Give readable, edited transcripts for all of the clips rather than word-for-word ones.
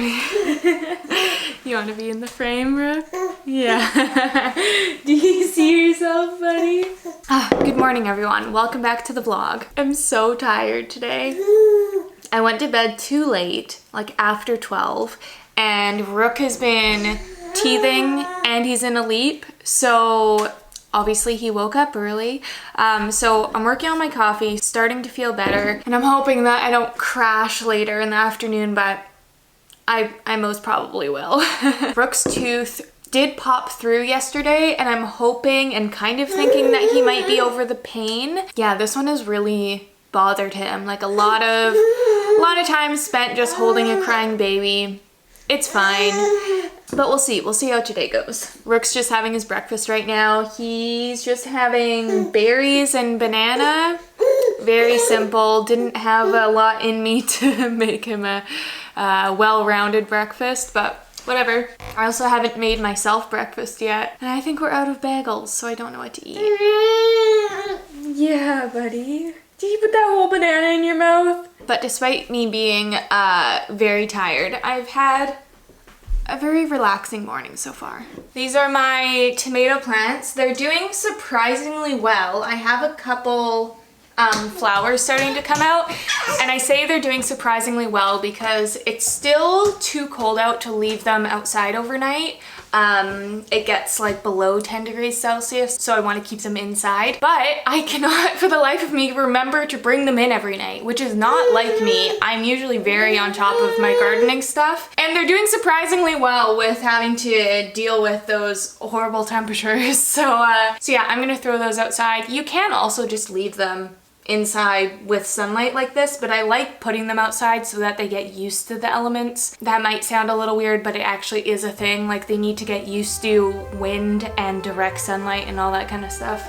You want to be in the frame, Brooke? Yeah. Do you see yourself, buddy? Good morning, everyone. Welcome back to the vlog. I'm so tired today. I went to bed too late, like after 12, and Rook has been teething and he's in a leap, so obviously he woke up early. So I'm working on my coffee, starting to feel better, and I'm hoping that I don't crash later in the afternoon, but I most probably will. Rook's tooth did pop through yesterday, and I'm hoping and kind of thinking that he might be over the pain. Yeah, this one has really bothered him. Like a lot of time spent just holding a crying baby. It's fine, but we'll see. We'll see how today goes. Rook's just having his breakfast right now. He's just having berries and banana. Very simple. Didn't have a lot in me to make him a well-rounded breakfast, but whatever. I also haven't made myself breakfast yet, and I think we're out of bagels, so I don't know what to eat. Yeah, buddy. Did you put that whole banana in your mouth? But despite me being very tired, I've had a very relaxing morning so far. These are my tomato plants. They're doing surprisingly well. I have a couple flowers starting to come out, and I say they're doing surprisingly well because it's still too cold out to leave them outside overnight. It gets like below 10 degrees Celsius, so I want to keep them inside, but I cannot for the life of me remember to bring them in every night, which is not like me. I'm usually very on top of my gardening stuff, and they're doing surprisingly well with having to deal with those horrible temperatures. So yeah, I'm gonna throw those outside. You can also just leave them inside with sunlight like this, but I like putting them outside so that they get used to the elements. That might sound a little weird, but it actually is a thing. Like, they need to get used to wind and direct sunlight and all that kind of stuff.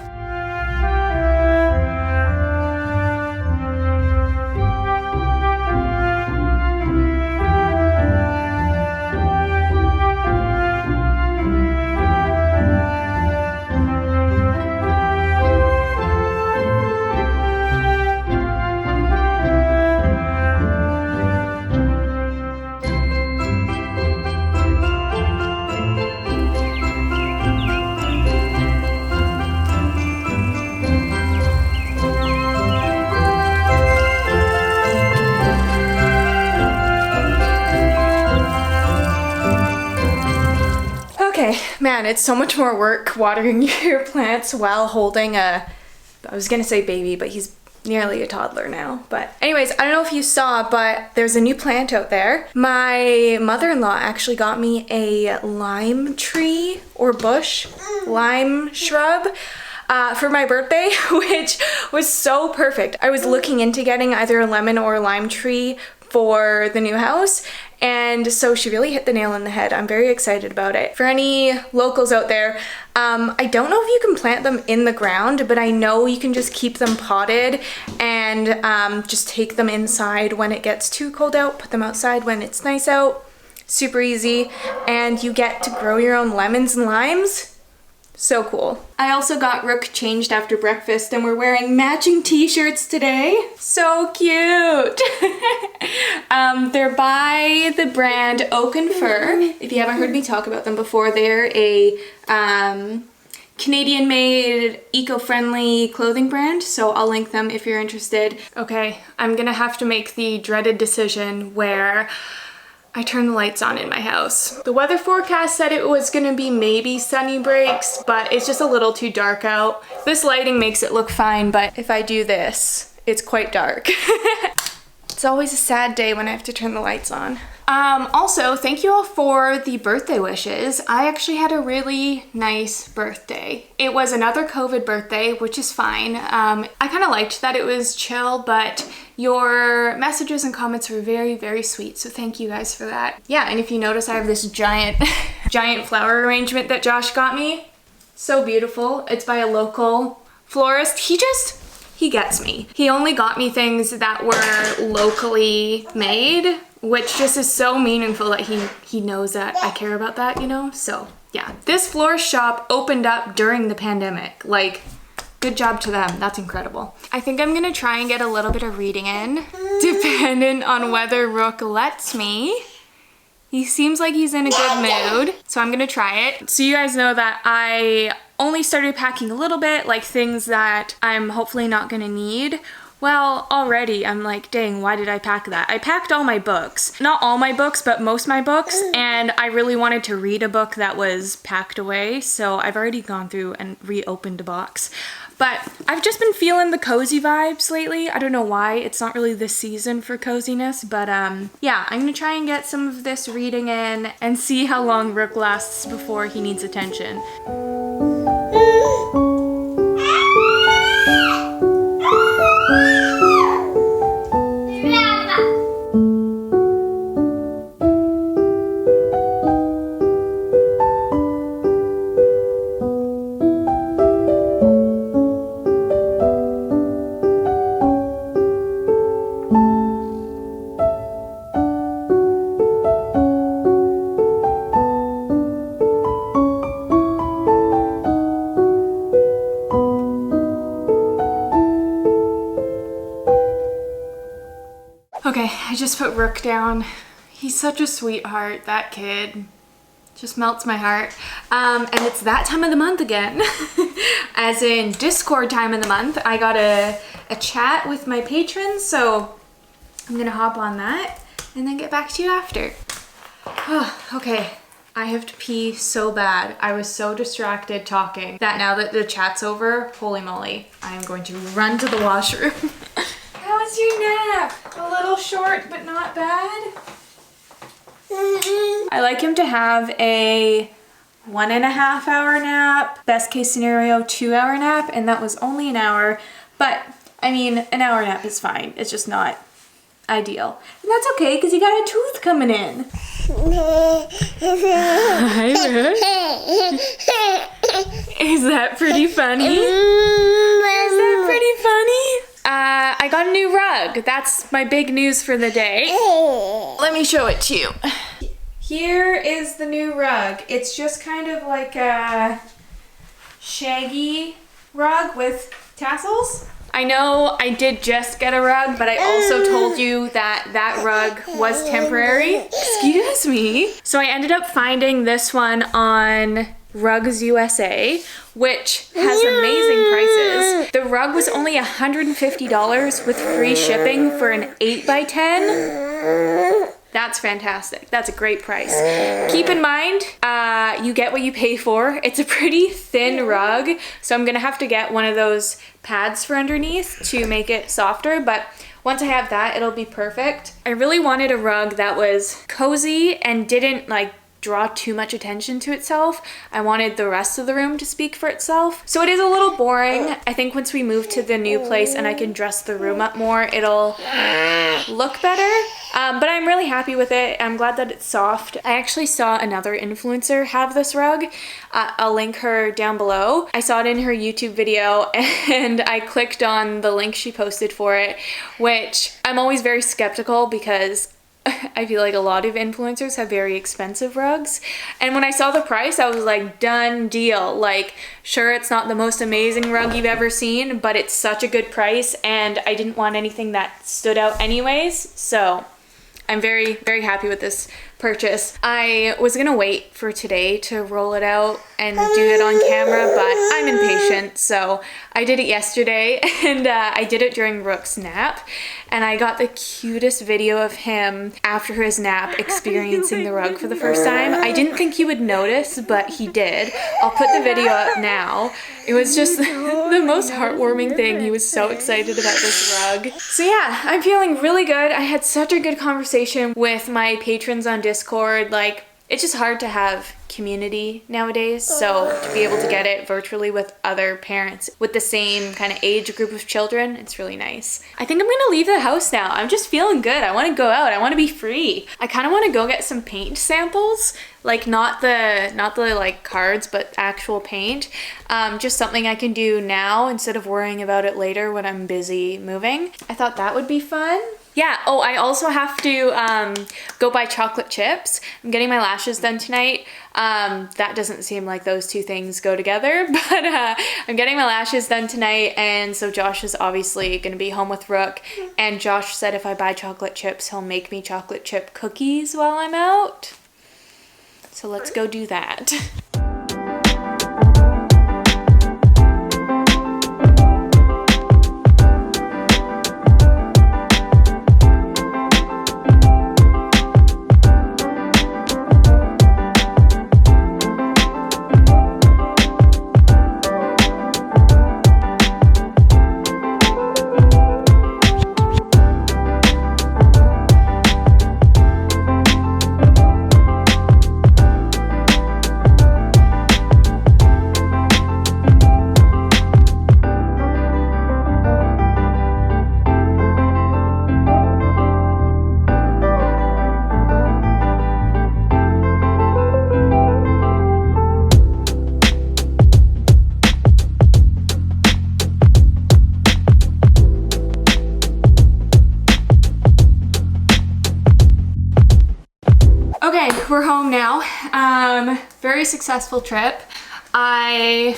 Man, it's so much more work watering your plants while holding I was gonna say baby, but he's nearly a toddler now. But anyways, I don't know if you saw, but there's a new plant out there. My mother-in-law actually got me a lime tree or bush, lime shrub, for my birthday, which was so perfect. I was looking into getting either a lemon or a lime tree for the new house, and so she really hit the nail on the head. I'm very excited about it. For any locals out there, I don't know if you can plant them in the ground, but I know you can just keep them potted and just take them inside when it gets too cold out, put them outside when it's nice out. Super easy, and you get to grow your own lemons and limes. So cool. I also got Rook changed after breakfast, and we're wearing matching t-shirts today. So cute. They're by the brand Oak and Fur. If you haven't heard me talk about them before, they're a Canadian-made, eco-friendly clothing brand, so I'll link them if you're interested. Okay, I'm gonna have to make the dreaded decision where I turned the lights on in my house. The weather forecast said it was gonna be maybe sunny breaks, but it's just a little too dark out. This lighting makes it look fine, but if I do this, it's quite dark. It's always a sad day when I have to turn the lights on. Also, thank you all for the birthday wishes. I actually had a really nice birthday. It was another COVID birthday, which is fine. I kind of liked that it was chill, but your messages and comments were very, very sweet, so thank you guys for that. Yeah, and if you notice, I have this giant flower arrangement that Josh got me. So beautiful. It's by a local florist. He gets me. He only got me things that were locally made, which just is so meaningful that he knows that I care about that, you know? So yeah, this florist shop opened up during the pandemic. Like, good job to them. That's incredible. I think I'm gonna try and get a little bit of reading in, dependent on whether Rook lets me. He seems like he's in a good mood, so I'm gonna try it. So you guys know that I only started packing a little bit, like things that I'm hopefully not gonna need. Well, already I'm like, dang, why did I pack that? I packed all my books. Not all my books, but most of my books, and I really wanted to read a book that was packed away, so I've already gone through and reopened a box. But I've just been feeling the cozy vibes lately. I don't know why. It's not really the season for coziness, but yeah, I'm gonna try and get some of this reading in and see how long Rook lasts before he needs attention. Okay, I just put Rook down. He's such a sweetheart, that kid. Just melts my heart. And it's that time of the month again. As in Discord time of the month. I got a chat with my patrons, so I'm gonna hop on that and then get back to you after. Oh, okay, I have to pee so bad. I was so distracted talking that now that the chat's over, holy moly, I am going to run to the washroom. How was your nap? A little short, but not bad. I like him to have a 1.5 hour nap, best case scenario 2 hour nap, and that was only an hour. But I mean, an hour nap is fine. It's just not ideal. And that's okay, because you got a tooth coming in. Hi, Rook. Is that pretty funny? Is that pretty funny? I got a new rug. That's my big news for the day. Let me show it to you. Here is the new rug. It's just kind of like a shaggy rug with tassels. I know I did just get a rug, but I also told you that that rug was temporary. Excuse me. So I ended up finding this one on Rugs USA, which has amazing prices. The rug was only $150 with free shipping for an 8x10. That's fantastic. That's a great price. Keep in mind, you get what you pay for. It's a pretty thin rug, so I'm gonna have to get one of those pads for underneath to make it softer, but once I have that, it'll be perfect. I really wanted a rug that was cozy and didn't like draw too much attention to itself. I wanted the rest of the room to speak for itself. So it is a little boring. I think once we move to the new place and I can dress the room up more, it'll look better. But I'm really happy with it. I'm glad that it's soft. I actually saw another influencer have this rug. I'll link her down below. I saw it in her YouTube video and I clicked on the link she posted for it, which I'm always very skeptical because I feel like a lot of influencers have very expensive rugs. And when I saw the price, I was like, done deal. Like, sure, it's not the most amazing rug you've ever seen, but it's such a good price and I didn't want anything that stood out anyways. So I'm very, very happy with this purchase. I was gonna wait for today to roll it out and do it on camera, but I'm impatient, so I did it yesterday and I did it during Rook's nap, and I got the cutest video of him after his nap experiencing the rug for the first time. I didn't think he would notice, but he did. I'll put the video up now. It was just the most heartwarming thing. He was so excited about this rug. So yeah, I'm feeling really good. I had such a good conversation with my patrons on Discord. Like, it's just hard to have community nowadays, so to be able to get it virtually with other parents with the same kind of age group of children, it's really nice. I think I'm gonna leave the house now. I'm just feeling good. I want to go out. I want to be free. I kind of want to go get some paint samples, like not the like cards, but actual paint. Just something I can do now instead of worrying about it later when I'm busy moving. I thought that would be fun. Yeah, oh, I also have to go buy chocolate chips. I'm getting my lashes done tonight. That doesn't seem like those two things go together, but I'm getting my lashes done tonight, and so Josh is obviously gonna be home with Rook, and Josh said if I buy chocolate chips, he'll make me chocolate chip cookies while I'm out. So let's go do that. Okay, we're home now. Very successful trip. I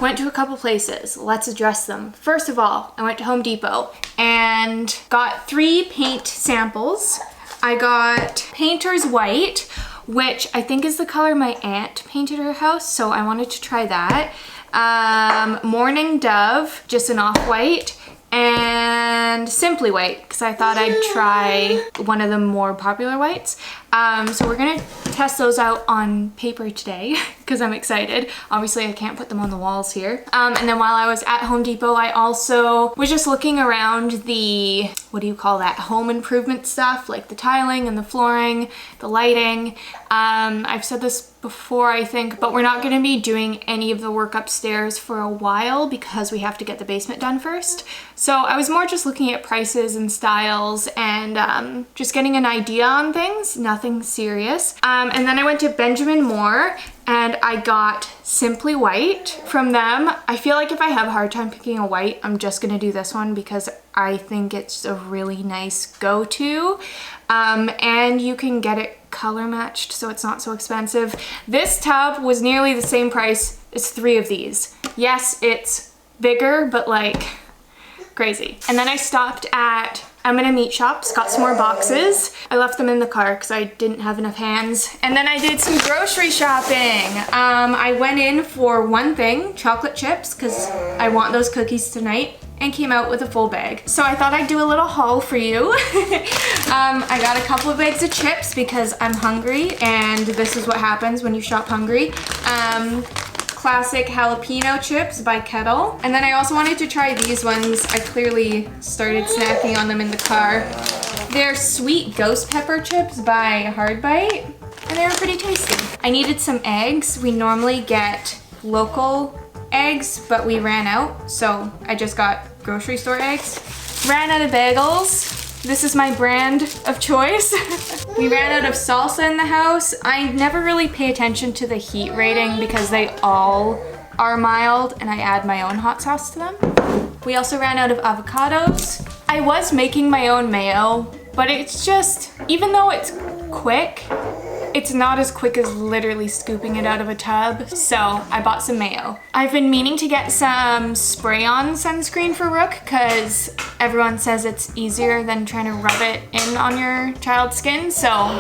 went to a couple places. Let's address them. First of all, I went to Home Depot and got 3 paint samples. I got Painter's White, which I think is the color my aunt painted her house, so I wanted to try that. Morning Dove, just an off-white, and Simply White, because I thought I'd try one of the more popular whites. So we're gonna test those out on paper today because I'm excited. Obviously I can't put them on the walls here. And then while I was at Home Depot, I also was just looking around the, what do you call that, home improvement stuff, like the tiling and the flooring, the lighting. I've said this before, I think, but we're not gonna be doing any of the work upstairs for a while because we have to get the basement done first. So I was more just looking at prices and styles and just getting an idea on things, nothing serious. And then I went to Benjamin Moore and I got Simply White from them. I feel like if I have a hard time picking a white, I'm just gonna do this one because I think it's a really nice go-to. And you can get it color matched, so it's not so expensive. This tub was nearly the same price as 3 of these. Yes, it's bigger, but like crazy. And then I stopped at Meat Shops, got some more boxes. I left them in the car because I didn't have enough hands. And then I did some grocery shopping. I went in for one thing, chocolate chips, because I want those cookies tonight, and came out with a full bag. So I thought I'd do a little haul for you. I got a couple of bags of chips because I'm hungry, and this is what happens when you shop hungry. Classic jalapeno chips by Kettle. And then I also wanted to try these ones. I clearly started snacking on them in the car. They're sweet ghost pepper chips by Hard Bite, and they were pretty tasty. I needed some eggs. We normally get local eggs, but we ran out, so I just got grocery store eggs. Ran out of bagels. This is my brand of choice. We ran out of salsa in the house. I never really pay attention to the heat rating because they all are mild and I add my own hot sauce to them. We also ran out of avocados. I was making my own mayo, but it's just, even though it's quick, it's not as quick as literally scooping it out of a tub, so I bought some mayo. I've been meaning to get some spray-on sunscreen for Rook because everyone says it's easier than trying to rub it in on your child's skin, so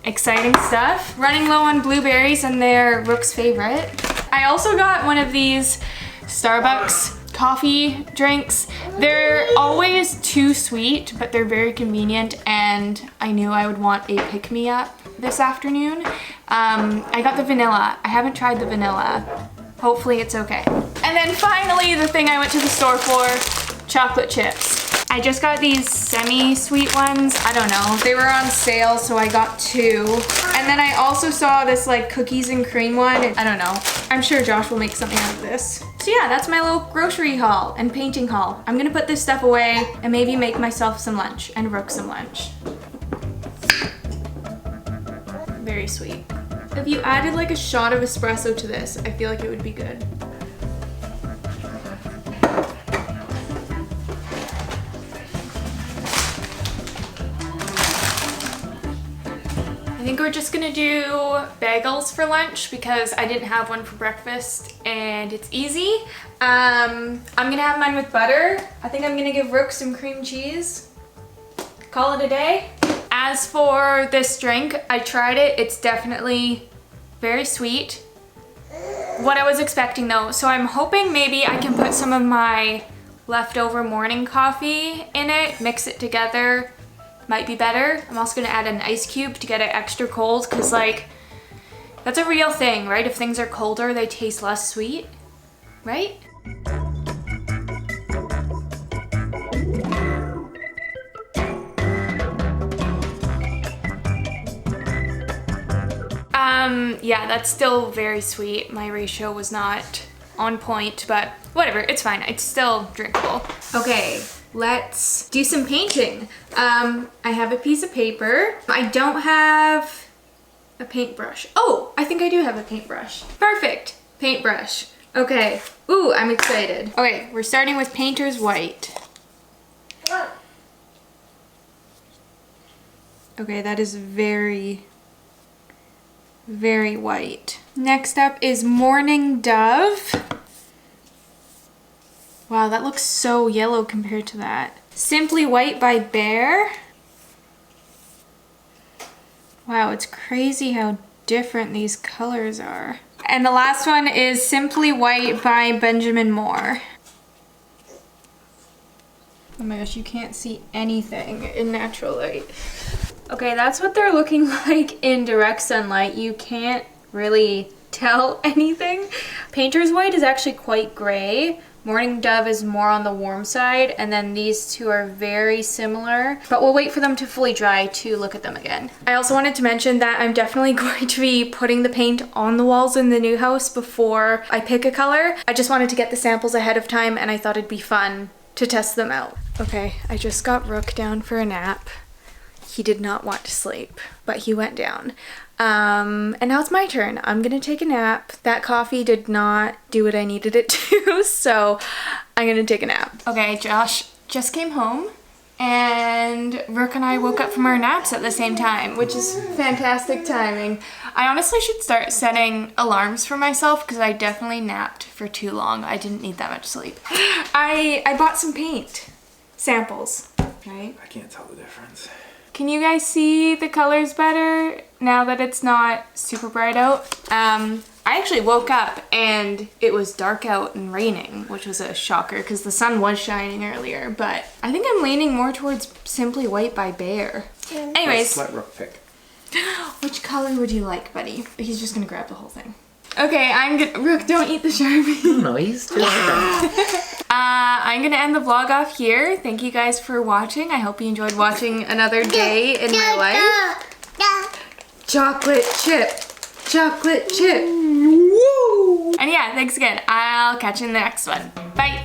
exciting stuff. Running low on blueberries and they're Rook's favorite. I also got one of these Starbucks coffee drinks. They're always too sweet, but they're very convenient, and I knew I would want a pick-me-up this afternoon. I got the vanilla. I haven't tried the vanilla. Hopefully it's okay. And then finally, the thing I went to the store for, chocolate chips. I just got these semi-sweet ones. I don't know. They were on sale, so I got 2. And then I also saw this like cookies and cream one. I don't know. I'm sure Josh will make something out of this. So yeah, that's my little grocery haul and painting haul. I'm gonna put this stuff away and maybe make myself some lunch and Rook some lunch. Very sweet. If you added like a shot of espresso to this, I feel like it would be good. I think we're just gonna do bagels for lunch because I didn't have one for breakfast and it's easy. I'm gonna have mine with butter. I think I'm gonna give Rook some cream cheese. Call it a day. As for this drink, I tried it. It's definitely very sweet. What I was expecting though, so I'm hoping maybe I can put some of my leftover morning coffee in it, mix it together, might be better. I'm also gonna add an ice cube to get it extra cold, because like, that's a real thing, right? If things are colder, they taste less sweet, right? Yeah, that's still very sweet. My ratio was not on point, but whatever, it's fine. It's still drinkable. Okay, let's do some painting. I have a piece of paper. I don't have a paintbrush. Oh, I think I do have a paintbrush. Perfect, paintbrush. Okay, ooh, I'm excited. Okay, we're starting with Painter's White. Okay, that is very white. Next up is Morning Dove. Wow, that looks so yellow compared to that. Simply White by Bear. Wow, it's crazy how different these colors are. And the last one is Simply White by Benjamin Moore. Oh my gosh, you can't see anything in natural light. Okay, that's what they're looking like in direct sunlight. You can't really tell anything. Painter's White is actually quite gray. Morning Dove is more on the warm side, and then these two are very similar, but we'll wait for them to fully dry to look at them again. I also wanted to mention that I'm definitely going to be putting the paint on the walls in the new house before I pick a color. I just wanted to get the samples ahead of time, and I thought it'd be fun to test them out. Okay, I just got Rook down for a nap. He did not want to sleep, but he went down. And now it's my turn. I'm gonna take a nap. That coffee did not do what I needed it to, so I'm gonna take a nap. Okay, Josh just came home, and Rook and I woke up from our naps at the same time, which is fantastic timing. I honestly should start setting alarms for myself, because I definitely napped for too long. I didn't need that much sleep. I bought some paint samples, right? I can't tell the difference. Can you guys see the colors better now that it's not super bright out? I actually woke up and it was dark out and raining, which was a shocker because the sun was shining earlier, but I think I'm leaning more towards Simply White by Bear. Anyways. Let Rook pick. Which color would you like, buddy? He's just gonna grab the whole thing. Okay, Rook, don't eat the Sharpie. No, he's just I'm gonna end the vlog off here. Thank you guys for watching. I hope you enjoyed watching another day in my life. Chocolate chip. Chocolate chip. Woo! And yeah, thanks again. I'll catch you in the next one. Bye.